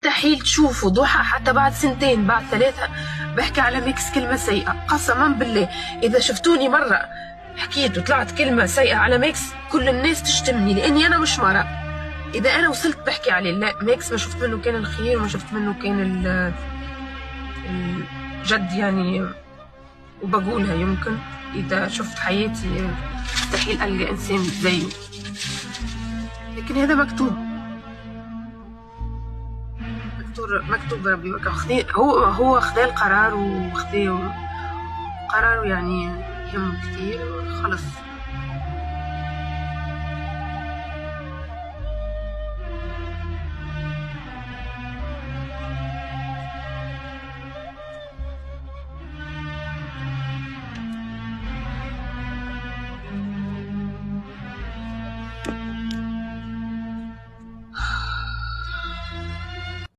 مستحيل تشوفوا ضحى حتى بعد سنتين بعد 3 بحكي على ميكس كلمة سيئة. قسما بالله إذا شفتوني مرة حكيت وطلعت كلمة سيئة على ميكس كل الناس تشتمني، لأني أنا مش مرة. إذا أنا وصلت بحكي عليه لا ميكس ما شفت منه كان الخير وما شفت منه كان الجد يعني، وبقولها يمكن إذا شفت حياتي مستحيل ألقى إنسان زيه، لكن هذا مكتوب مكتوب ربي هو خذا القرار وخذاه قراره يعني يهمه كتير خلص.